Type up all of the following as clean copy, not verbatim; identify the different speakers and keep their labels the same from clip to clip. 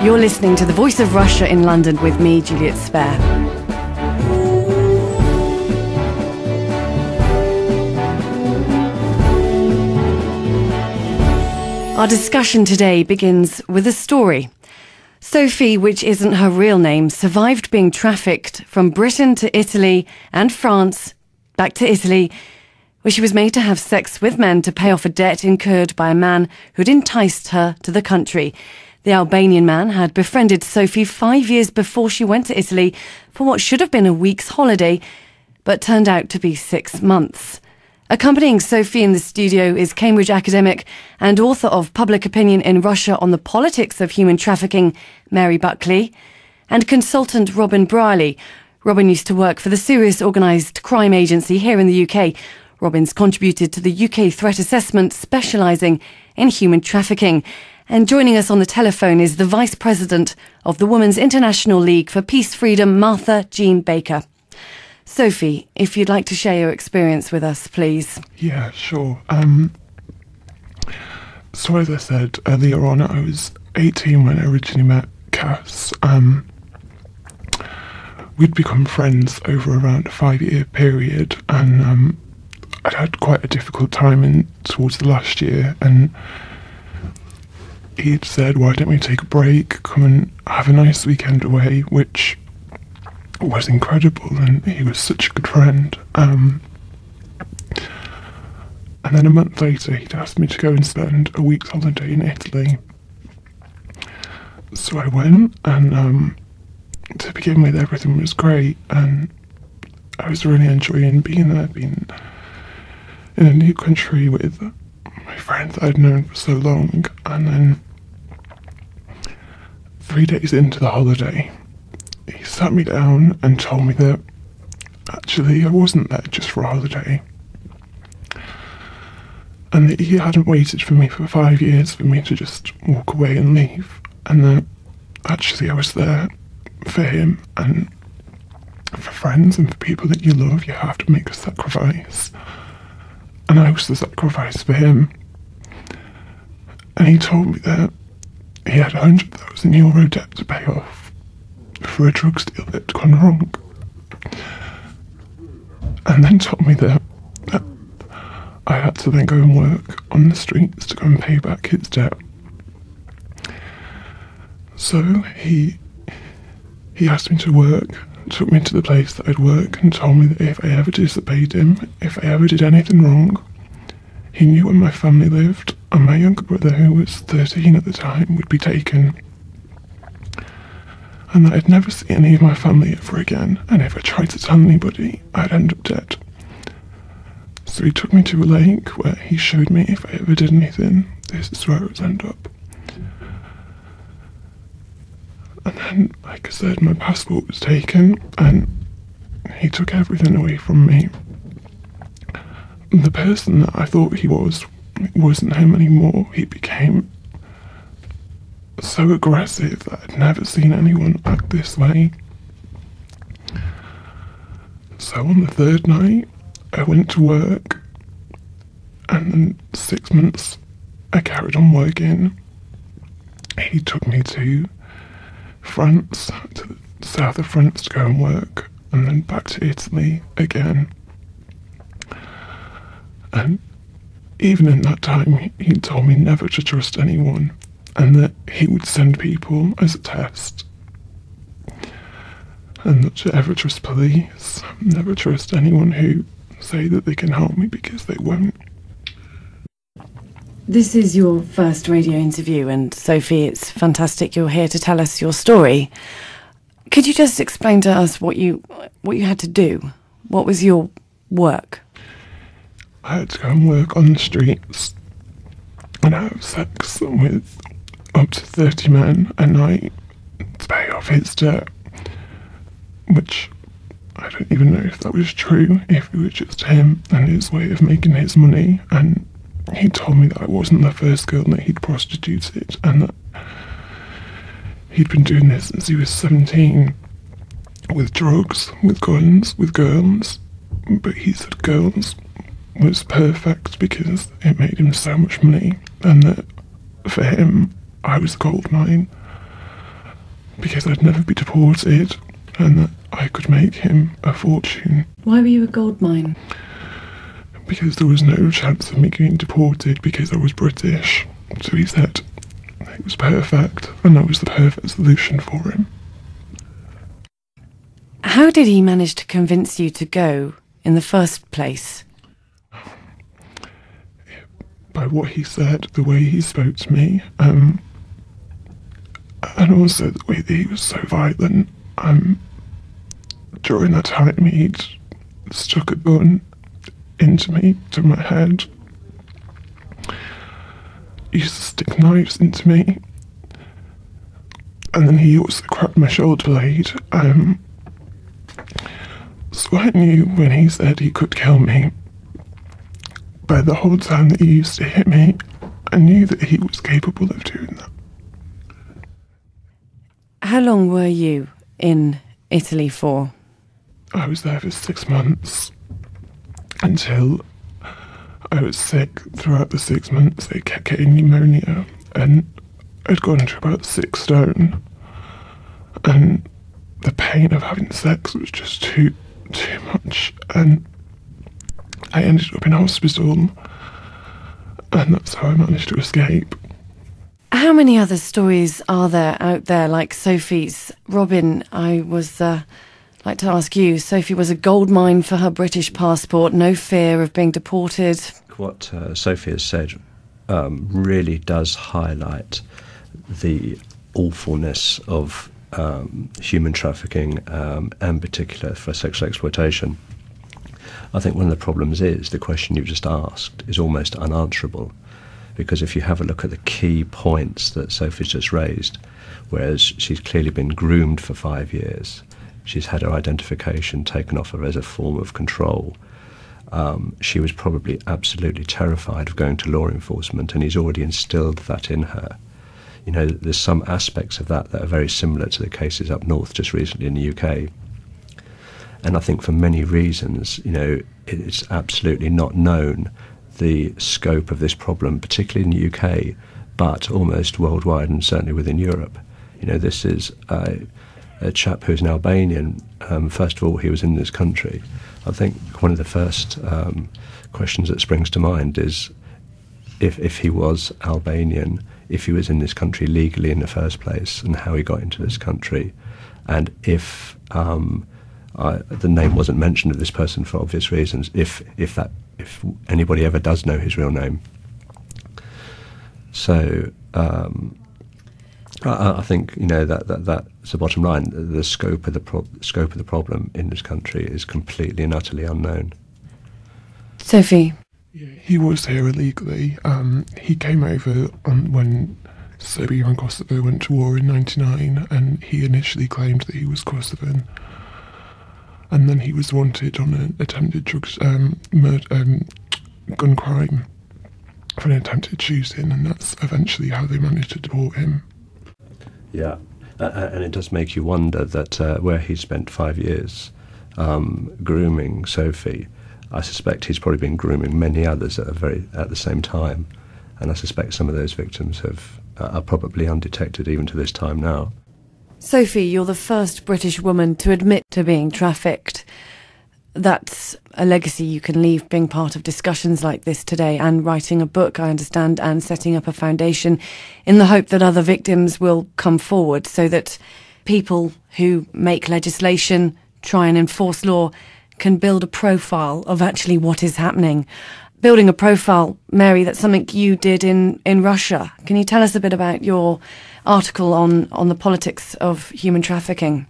Speaker 1: You're listening to The Voice of Russia in London with me, Juliet Spare. Our discussion today begins with a story. Sophie, which isn't her real name, survived being trafficked from Britain to Italy and France, back to Italy, where she was made to have sex with men to pay off a debt incurred by a man who'd enticed her to the country. The Albanian man had befriended Sophie 5 years before she went to Italy for what should have been a week's holiday, but turned out to be 6 months. Accompanying Sophie in the studio is Cambridge academic and author of Public Opinion in Russia on the Politics of Human Trafficking, Mary Buckley, and consultant Robin Brierley. Robin used to work for the Serious Organised Crime Agency here in the UK. Robin's contributed to the UK threat assessment, specialising in human trafficking. And joining us on the telephone is the Vice President of the Women's International League for Peace Freedom, Martha Jean Baker. Sophie, if you'd like to share your experience with us, please.
Speaker 2: Yeah, sure. So as I said earlier on, I was 18 when I originally met Cass. We'd become friends over around a 5-year period, and I'd had quite a difficult time towards the last year, and he'd said, why don't we take a break, come and have a nice weekend away, which was incredible, and he was such a good friend. And then a month later he'd asked me to go and spend a week's holiday in Italy. So I went, and to begin with everything was great, and I was really enjoying being there, being in a new country with my friends I'd known for so long. And then 3 days into the holiday, he sat me down and told me that actually I wasn't there just for a holiday, and that he hadn't waited for me for 5 years for me to just walk away and leave, and that actually I was there for him, and for friends and for people that you love you have to make a sacrifice, and I was the sacrifice for him. And he told me that he had €100,000 debt to pay off for a drugs deal that had gone wrong, and then told me that I had to then go and work on the streets to go and pay back his debt. So he asked me to work, took me to the place that I'd work, and told me that if I ever disobeyed him, if I ever did anything wrong, he knew where my family lived, and my younger brother, who was 13 at the time, would be taken, and that I'd never see any of my family ever again, and if I tried to tell anybody, I'd end up dead. So he took me to a lake where he showed me if I ever did anything, this is where I would end up. And then, like I said, my passport was taken, and he took everything away from me. The person that I thought he wasn't him anymore. He became so aggressive that I'd never seen anyone act this way. So on the third night, I went to work, and then 6 months I carried on working. He took me to France, to the south of France to go and work, and then back to Italy again. And even in that time, he told me never to trust anyone, and that he would send people as a test, and not to ever trust police, never trust anyone who say that they can help me, because they won't.
Speaker 1: This is your first radio interview, and Sophie, it's fantastic you're here to tell us your story. Could you just explain to us what you had to do? What was your work?
Speaker 2: I had to go and work on the streets and have sex with up to 30 men a night to pay off his debt, which I don't even know if that was true, if it was just him and his way of making his money. And he told me that I wasn't the first girl that he'd prostituted, and that he'd been doing this since he was 17, with drugs, with guns, with girls. But he said girls was perfect because it made him so much money, and that for him I was a gold mine. because I'd never be deported and that I could make him a fortune.
Speaker 1: Why were you a goldmine?
Speaker 2: Because there was no chance of me getting deported because I was British. So he said it was perfect and I was the perfect solution for him.
Speaker 1: How did he manage to convince you to go in the first place?
Speaker 2: By what he said, the way he spoke to me, and also the way that he was so violent. During that time, he'd stuck a gun into me, to my head. He used to stick knives into me, and then he also cracked my shoulder blade. So I knew when he said he could kill me, but the whole time that he used to hit me, I knew that he was capable of doing that.
Speaker 1: How long were you in Italy for?
Speaker 2: I was there for 6 months, until I was sick. Throughout the 6 months, they kept getting pneumonia, and I'd gone to about 6 stone, and the pain of having sex was just too much, and I ended up in hospital, and that's how I managed to escape.
Speaker 1: How many other stories are there out there like Sophie's? Robin, I was like to ask you. Sophie was a goldmine for her British passport, no fear of being deported.
Speaker 3: What Sophie has said really does highlight the awfulness of human trafficking, and in particular for sexual exploitation. I think one of the problems is the question you've just asked is almost unanswerable, because if you have a look at the key points that Sophie's just raised, whereas she's clearly been groomed for 5 years, she's had her identification taken off her as a form of control, she was probably absolutely terrified of going to law enforcement, and he's already instilled that in her. You know, there's some aspects of that that are very similar to the cases up north just recently in the UK. And I think for many reasons, you know, it's absolutely not known the scope of this problem, particularly in the UK, but almost worldwide and certainly within Europe. You know, this is a chap who's an Albanian. First of all, he was in this country. I think one of the first questions that springs to mind is if he was Albanian, if he was in this country legally in the first place, and how he got into this country, and if the name wasn't mentioned of this person for obvious reasons, if anybody ever does know his real name. So I think, you know, that's the bottom line. The scope of the problem in this country is completely and utterly unknown.
Speaker 1: Sophie.
Speaker 2: Yeah, he was here illegally. He came over when Serbia and Kosovo went to war in '99, and he initially claimed that he was Kosovan. And then he was wanted on an attempted gun crime for an attempted shooting, and that's eventually how they managed to deport him.
Speaker 3: Yeah, and it does make you wonder that where he spent 5 years grooming Sophie, I suspect he's probably been grooming many others at the same time, and I suspect some of those victims are probably undetected even to this time now.
Speaker 1: Sophie, you're the first British woman to admit to being trafficked. That's a legacy you can leave being part of discussions like this today, and writing a book, I understand, and setting up a foundation in the hope that other victims will come forward, so that people who make legislation, try and enforce law, can build a profile of actually what is happening. Building a profile, Mary, that's something you did in Russia. Can you tell us a bit about your article on the politics of human trafficking?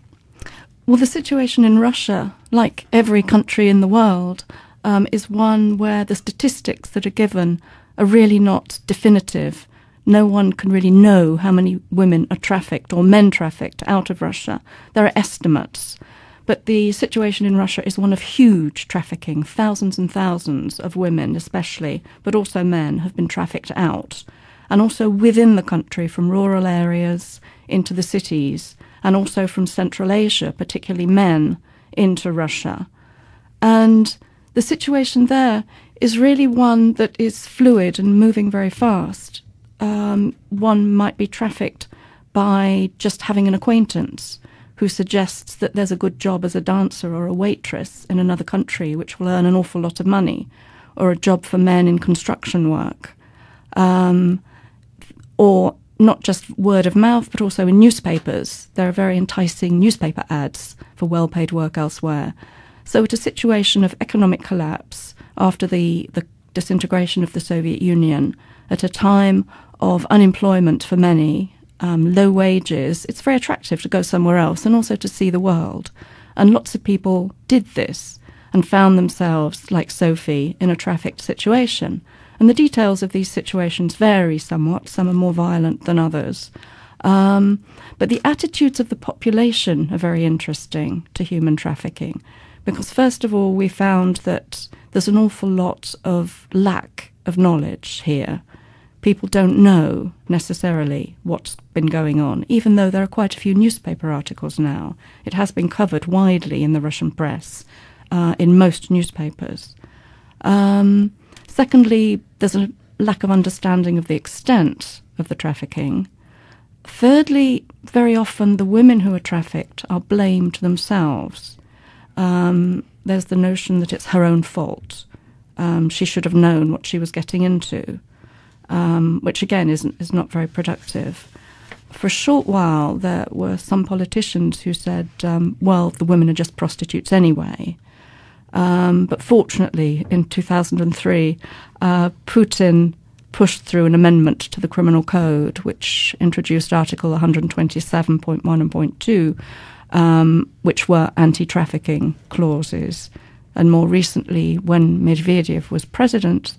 Speaker 4: Well, the situation in Russia, like every country in the world, is one where the statistics that are given are really not definitive. No one can really know how many women are trafficked or men trafficked out of Russia. There are estimates. But the situation in Russia is one of huge trafficking. Thousands and thousands of women especially, but also men, have been trafficked out. And also within the country, from rural areas into the cities, and also from Central Asia, particularly men, into Russia. And the situation there is really one that is fluid and moving very fast. One might be trafficked by just having an acquaintance who suggests that there's a good job as a dancer or a waitress in another country which will earn an awful lot of money, or a job for men in construction work, or not just word of mouth, but also in newspapers. There are very enticing newspaper ads for well-paid work elsewhere. So at a situation of economic collapse after the disintegration of the Soviet Union, at a time of unemployment for many, low wages, it's very attractive to go somewhere else and also to see the world. And lots of people did this and found themselves, like Sophie, in a trafficked situation. And the details of these situations vary somewhat. Some are more violent than others. But the attitudes of the population are very interesting to human trafficking, because first of all, we found that there's an awful lot of lack of knowledge here. People don't know necessarily what's been going on, even though there are quite a few newspaper articles now. It has been covered widely in the Russian press, in most newspapers. Secondly, there's a lack of understanding of the extent of the trafficking. Thirdly, very often the women who are trafficked are blamed themselves. There's the notion that it's her own fault. She should have known what she was getting into, which again is not very productive. For a short while, there were some politicians who said, well, the women are just prostitutes anyway. But fortunately, in 2003, Putin pushed through an amendment to the Criminal Code, which introduced Article 127.1 and .2, which were anti-trafficking clauses. And more recently, when Medvedev was president,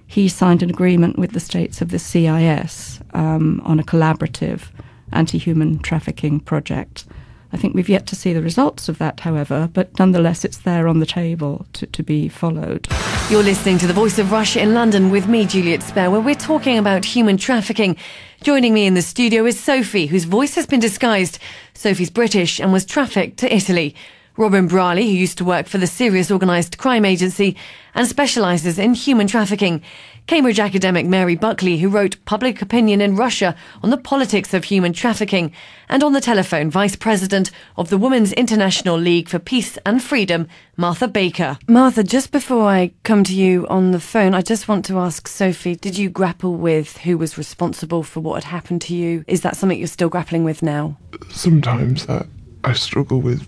Speaker 4: he signed an agreement with the states of the CIS on a collaborative anti-human trafficking project. I think we've yet to see the results of that, however, but nonetheless it's there on the table to be followed.
Speaker 1: You're listening to The Voice of Russia in London with me, Juliet Spare, where we're talking about human trafficking. Joining me in the studio is Sophie, whose voice has been disguised. Sophie's British and was trafficked to Italy. Robin Brierley, who used to work for the Serious Organised Crime Agency and specialises in human trafficking. Cambridge academic Mary Buckley, who wrote Public Opinion in Russia on the Politics of Human Trafficking. And on the telephone, Vice President of the Women's International League for Peace and Freedom, Martha Baker. Martha, just before I come to you on the phone, I just want to ask Sophie, did you grapple with who was responsible for what had happened to you? Is that something you're still grappling with now?
Speaker 2: Sometimes I struggle with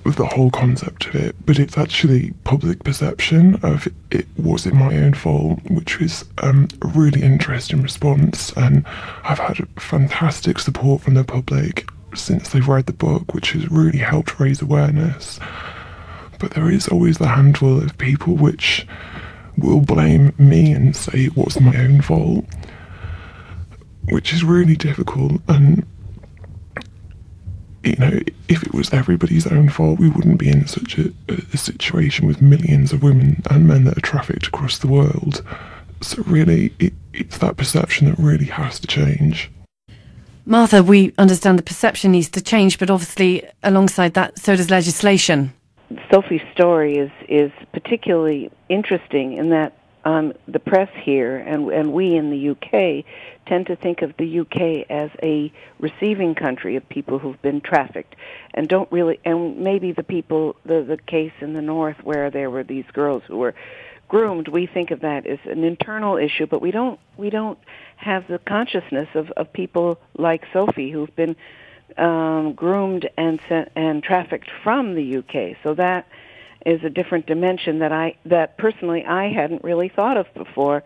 Speaker 2: the whole concept of it, but it's actually public perception of it. Was it my own fault, which was a really interesting response, and I've had fantastic support from the public since they've read the book, which has really helped raise awareness. But there is always the handful of people which will blame me and say it was my own fault, which is really difficult. And you know, if it was everybody's own fault, we wouldn't be in such a situation with millions of women and men that are trafficked across the world. So really, it's that perception that really has to change.
Speaker 1: Martha, we understand the perception needs to change, but obviously alongside that, so does legislation.
Speaker 5: Sophie's story is particularly interesting in that the press here and we in the UK tend to think of the UK as a receiving country of people who've been trafficked, and don't really, and maybe the case in the north where there were these girls who were groomed, we think of that as an internal issue, but we don't have the consciousness of people like Sophie who've been groomed and trafficked from the UK. So that is a different dimension that personally I hadn't really thought of before.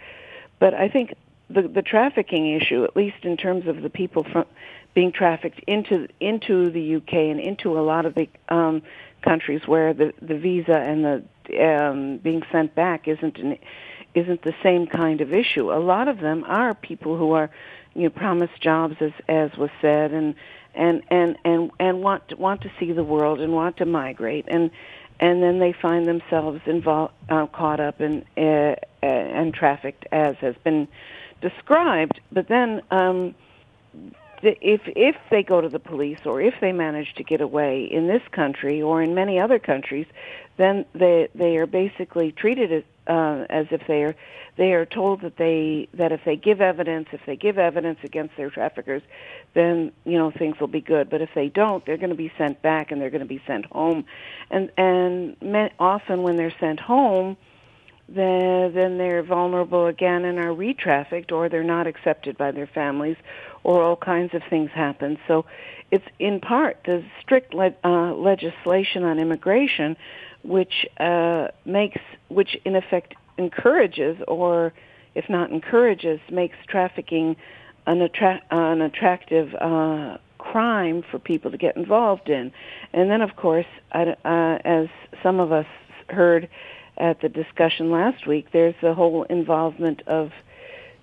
Speaker 5: But I think the trafficking issue, at least in terms of the people from being trafficked into the UK and into a lot of the countries where the visa and the being sent back isn't the same kind of issue. A lot of them are people who are, promised jobs, as was said, and want to see the world and want to migrate, and then they find themselves caught up and trafficked, as has been described. But then, if they go to the police, or if they manage to get away in this country or in many other countries, then they are basically treated as if they are told that if they give evidence against their traffickers, then things will be good. But if they don't, they're going to be sent back and they're going to be sent home, and often when they're sent home, then they're vulnerable again and are re-trafficked, or they're not accepted by their families, or all kinds of things happen. So it's in part the strict legislation on immigration, which in effect encourages, or if not encourages, makes trafficking an attractive crime for people to get involved in. And then, of course, as some of us heard at the discussion last week, there's the whole involvement of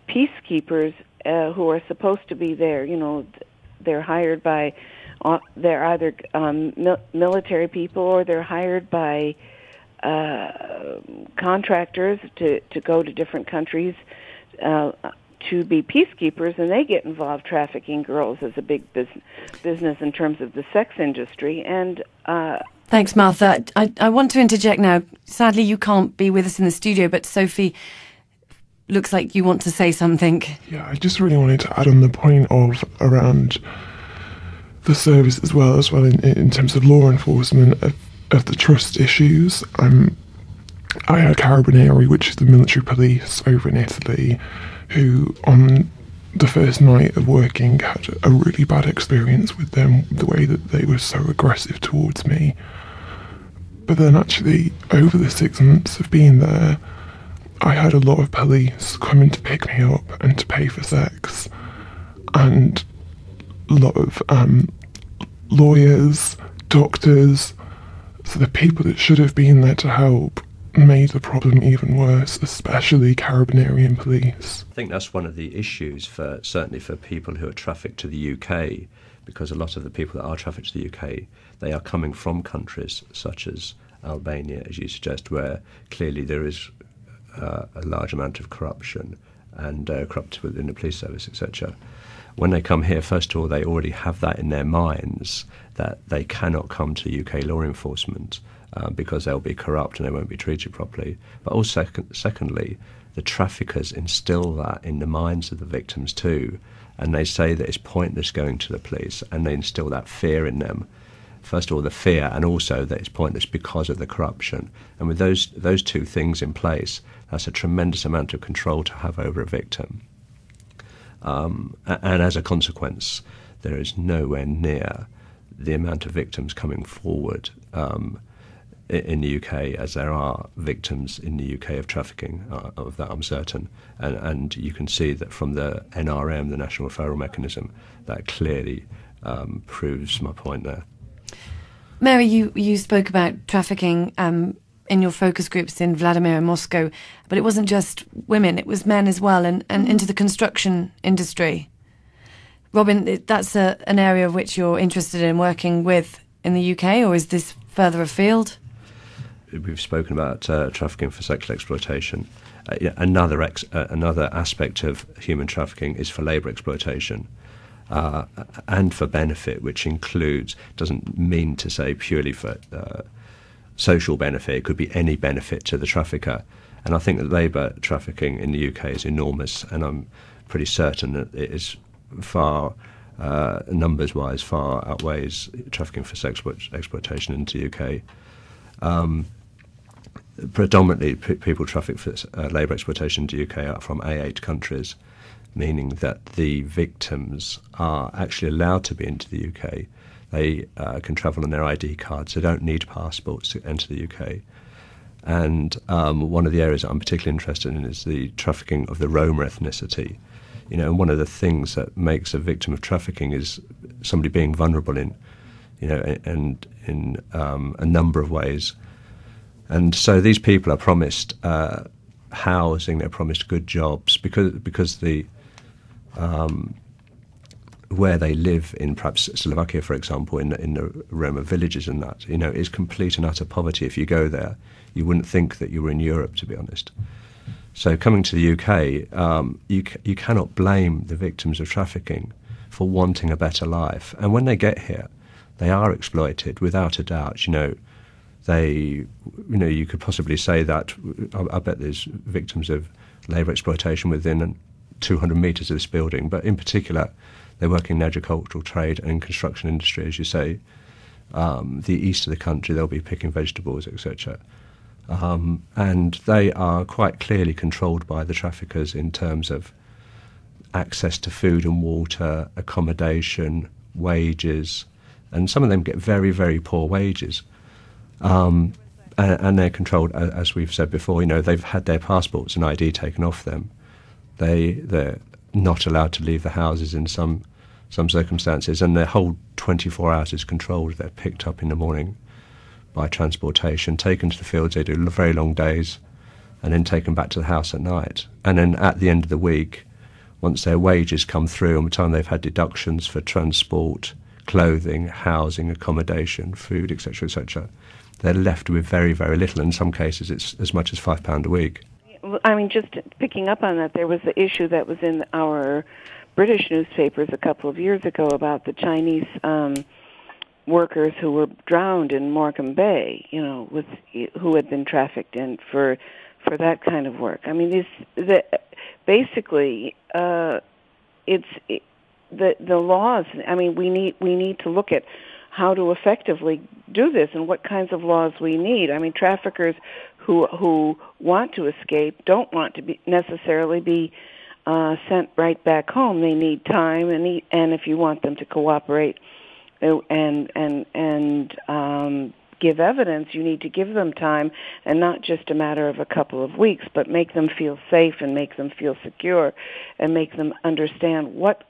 Speaker 5: peacekeepers who are supposed to be there. They're hired by, they're either military people, or they're hired by contractors to go to different countries to be peacekeepers, and they get involved trafficking girls as a big business in terms of the sex industry. And
Speaker 1: thanks, Martha. I want to interject now. Sadly, you can't be with us in the studio, but Sophie, looks like you want to say something.
Speaker 2: Yeah, I just really wanted to add on the point of around the service as well in terms of law enforcement of the trust issues. I had Carabinieri, which is the military police over in Italy, who on the first night of working had a really bad experience with them, the way that they were so aggressive towards me. But then actually, over the 6 months of being there, I had a lot of police coming to pick me up and to pay for sex, and a lot of lawyers, doctors. So the people that should have been there to help made the problem even worse, especially Carabinieri police.
Speaker 3: I think that's one of the issues certainly for people who are trafficked to the UK, because a lot of the people that are trafficked to the UK, they are coming from countries such as Albania, as you suggest, where clearly there is a large amount of corruption and corrupt within the police service, etc. When they come here, first of all, they already have that in their minds that they cannot come to UK law enforcement because they'll be corrupt and they won't be treated properly. But also, secondly, the traffickers instill that in the minds of the victims too, and they say that it's pointless going to the police, and they instill that fear in them. First of all, the fear, and also that it's pointless because of the corruption. And with those two things in place, that's a tremendous amount of control to have over a victim. And as a consequence, there is nowhere near the amount of victims coming forward in the UK as there are victims in the UK of trafficking. Of that I'm certain. And you can see that from the NRM, the National Referral Mechanism, that clearly proves my point there.
Speaker 1: Mary, you spoke about trafficking in your focus groups in Vladimir and Moscow, but it wasn't just women, it was men as well, and into the construction industry. Robin, that's an area of which you're interested in working with in the UK, or is this further afield?
Speaker 3: We've spoken about trafficking for sexual exploitation. Another aspect of human trafficking is for labour exploitation. And for benefit, which doesn't mean to say purely for social benefit. It could be any benefit to the trafficker. And I think that labour trafficking in the UK is enormous, and I'm pretty certain that it is far, numbers-wise, far outweighs trafficking for sex exploitation into the UK. Predominantly, people traffic for labour exploitation into the UK are from A8 countries, meaning that the victims are actually allowed to be into the UK. They can travel on their ID cards. They don't need passports to enter the UK. And one of the areas that I'm particularly interested in is the trafficking of the Roma ethnicity. And one of the things that makes a victim of trafficking is somebody being vulnerable in a number of ways. And so these people are promised housing, they're promised good jobs, because the where they live in perhaps Slovakia, for example, in the Roma villages and that, is complete and utter poverty. If you go there, you wouldn't think that you were in Europe, to be honest. So coming to the UK, you cannot blame the victims of trafficking for wanting a better life. And when they get here, they are exploited without a doubt. You could possibly say that I bet there's victims of labour exploitation within 200 metres of this building, but in particular, they work in agricultural trade and construction industry, as you say. The east of the country, they'll be picking vegetables, etc. And they are quite clearly controlled by the traffickers in terms of access to food and water, accommodation, wages, and some of them get very, very poor wages. And they're controlled, as we've said before, they've had their passports and ID taken off them. They're not allowed to leave the houses in some circumstances, and their whole 24 hours is controlled. They're picked up in the morning by transportation, taken to the fields. They do very long days, and then taken back to the house at night. And then at the end of the week, once their wages come through, and by the time they've had deductions for transport, clothing, housing, accommodation, food, etc., etc., they're left with very, very little. In some cases, it's as much as £5 a week.
Speaker 5: I mean, just picking up on that, there was the issue that was in our British newspapers a couple of years ago about the Chinese workers who were drowned in Morecambe Bay, who had been trafficked in for that kind of work. I mean, basically, it's the laws. I mean, we need to look at how to effectively do this and what kinds of laws we need. I mean, traffickers who want to escape don't want to necessarily be sent right back home. They need time, and if you want them to cooperate and give evidence, you need to give them time, and not just a matter of a couple of weeks, but make them feel safe and make them feel secure, and make them understand what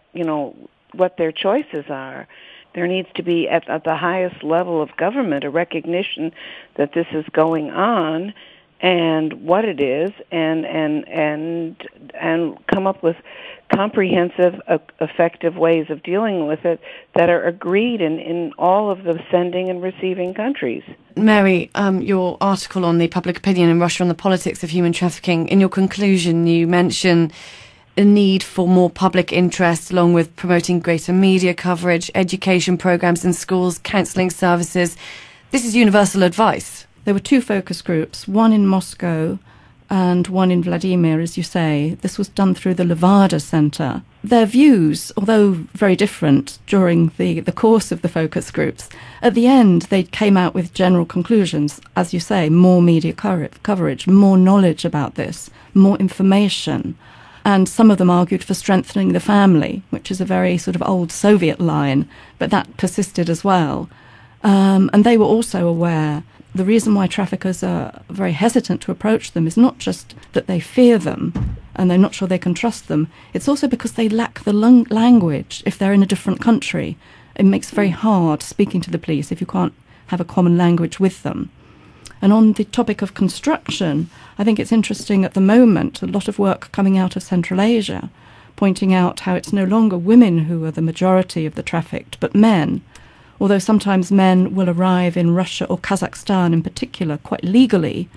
Speaker 5: their choices are. There needs to be at the highest level of government a recognition that this is going on and what it is, and come up with comprehensive, effective ways of dealing with it that are agreed in all of the sending and receiving countries.
Speaker 1: Mary, your article on the public opinion in Russia on the politics of human trafficking, in your conclusion you mention a need for more public interest, along with promoting greater media coverage, education programs in schools, counselling services. This is universal advice.
Speaker 4: There were 2 focus groups, one in Moscow and one in Vladimir, as you say. This was done through the Levada Centre. Their views, although very different during the course of the focus groups, at the end they came out with general conclusions. As you say, more media coverage, more knowledge about this, more information. And some of them argued for strengthening the family, which is a very sort of old Soviet line, but that persisted as well. And they were also aware the reason why traffickers are very hesitant to approach them is not just that they fear them and they're not sure they can trust them. It's also because they lack the language. If they're in a different country, it makes it very hard speaking to the police if you can't have a common language with them. And on the topic of construction, I think it's interesting at the moment, a lot of work coming out of Central Asia, pointing out how it's no longer women who are the majority of the trafficked, but men. Although sometimes men will arrive in Russia or Kazakhstan in particular quite legally,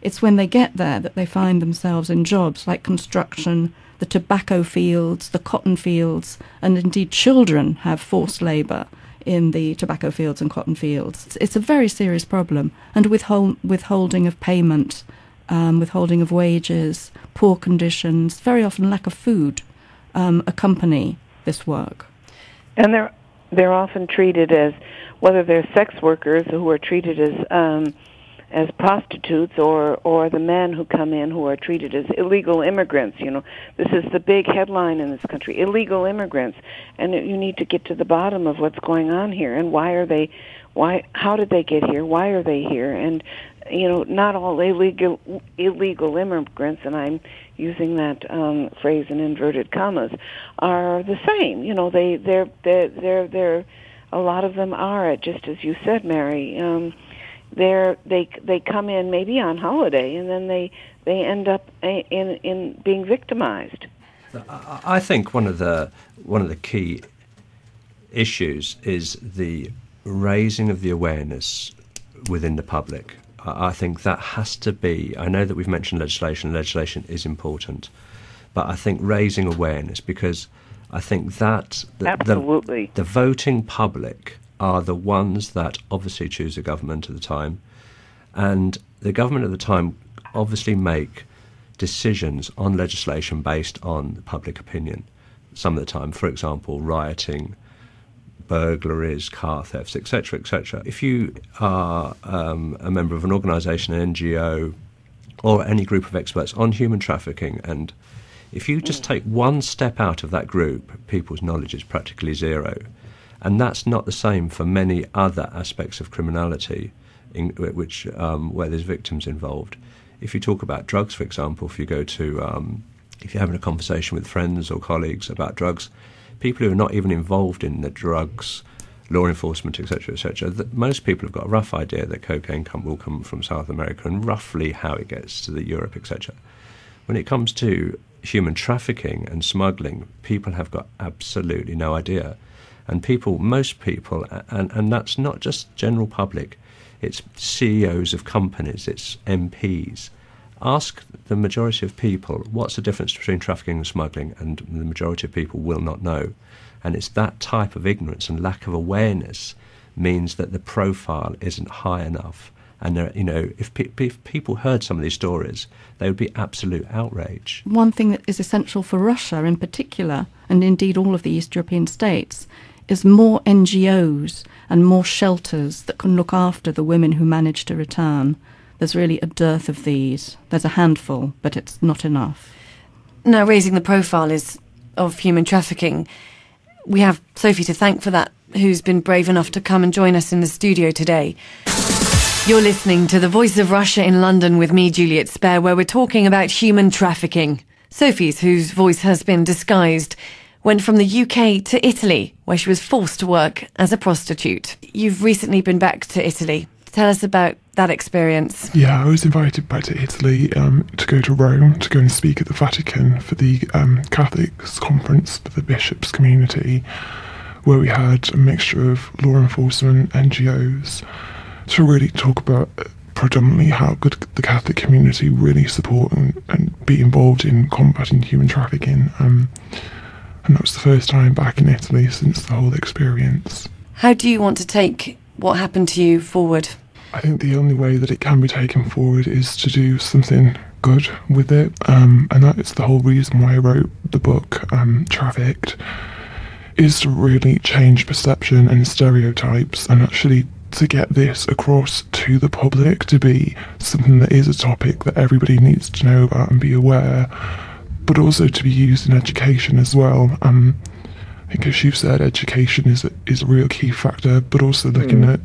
Speaker 4: it's when they get there that they find themselves in jobs like construction, the tobacco fields, the cotton fields, and indeed children have forced labour in the tobacco fields and cotton fields. It's a very serious problem, and withholding of payment, withholding of wages, poor conditions, very often lack of food accompany this work.
Speaker 5: And they're often treated as, whether they're sex workers who are treated as prostitutes, or the men who come in who are treated as illegal immigrants. This is the big headline in this country: illegal immigrants. And you need to get to the bottom of what's going on here, and how did they get here? Why are they here? And not all illegal immigrants, and I'm using that phrase in inverted commas, are the same. They're a lot of them are, just as you said, Mary. They come in maybe on holiday, and then they end up in being victimized.
Speaker 3: I think one of the key issues is the raising of the awareness within the public. I think that has to be. I know that we've mentioned legislation. Legislation is important, but I think raising awareness, because I think that
Speaker 5: absolutely
Speaker 3: the voting public are the ones that obviously choose the government at the time. And the government at the time obviously make decisions on legislation based on public opinion. Some of the time, for example, rioting, burglaries, car thefts, etc., etc. If you are a member of an organisation, an NGO, or any group of experts on human trafficking, and if you just take one step out of that group, people's knowledge is practically zero. And that's not the same for many other aspects of criminality where there's victims involved. If you talk about drugs, for example, if you're having a conversation with friends or colleagues about drugs, people who are not even involved in the drugs, law enforcement, etc., most people have got a rough idea that cocaine will come from South America and roughly how it gets to Europe, etc. When it comes to human trafficking and smuggling, people have got absolutely no idea. And most people, and that's not just general public, it's CEOs of companies, it's MPs. Ask the majority of people what's the difference between trafficking and smuggling, and the majority of people will not know. And it's that type of ignorance and lack of awareness means that the profile isn't high enough. And if people heard some of these stories, they would be absolute outrage.
Speaker 4: One thing that is essential for Russia in particular, and indeed all of the East European states, is more NGOs and more shelters that can look after the women who manage to return. There's really a dearth of these. There's a handful, but it's not enough.
Speaker 1: Now, raising the profile of human trafficking, we have Sophie to thank for that, who's been brave enough to come and join us in the studio today. You're listening to The Voice of Russia in London with me, Juliet Spare, where we're talking about human trafficking. Sophie's, whose voice has been disguised, went from the UK to Italy, where she was forced to work as a prostitute. You've recently been back to Italy. Tell us about that experience.
Speaker 2: Yeah, I was invited back to Italy to go to Rome, to go and speak at the Vatican for the Catholics Conference for the Bishops' Community, where we had a mixture of law enforcement, NGOs, to really talk about predominantly how could the Catholic community really support and be involved in combating human trafficking. And that was the first time back in Italy since the whole experience.
Speaker 1: How do you want to take what happened to you forward?
Speaker 2: I think the only way that it can be taken forward is to do something good with it. And that is the whole reason why I wrote the book, Trafficked, is to really change perception and stereotypes, and actually to get this across to the public, to be something that is a topic that everybody needs to know about and be aware, but also to be used in education as well. I think, as you said, education is a real key factor, but also looking at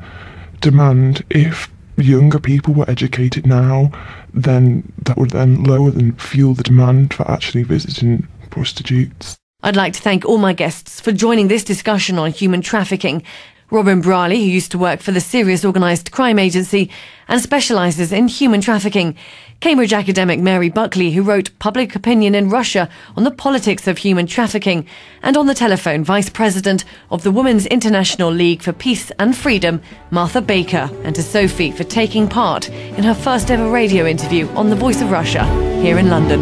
Speaker 2: demand. If younger people were educated now, then that would then lower and fuel the demand for actually visiting prostitutes.
Speaker 1: I'd like to thank all my guests for joining this discussion on human trafficking. Robin Brierley, who used to work for the Serious Organised Crime Agency and specialises in human trafficking. Cambridge academic Mary Buckley, who wrote Public Opinion in Russia on the Politics of Human Trafficking. And on the telephone, Vice President of the Women's International League for Peace and Freedom, Martha Baker. And to Sophie for taking part in her first ever radio interview on The Voice of Russia here in London.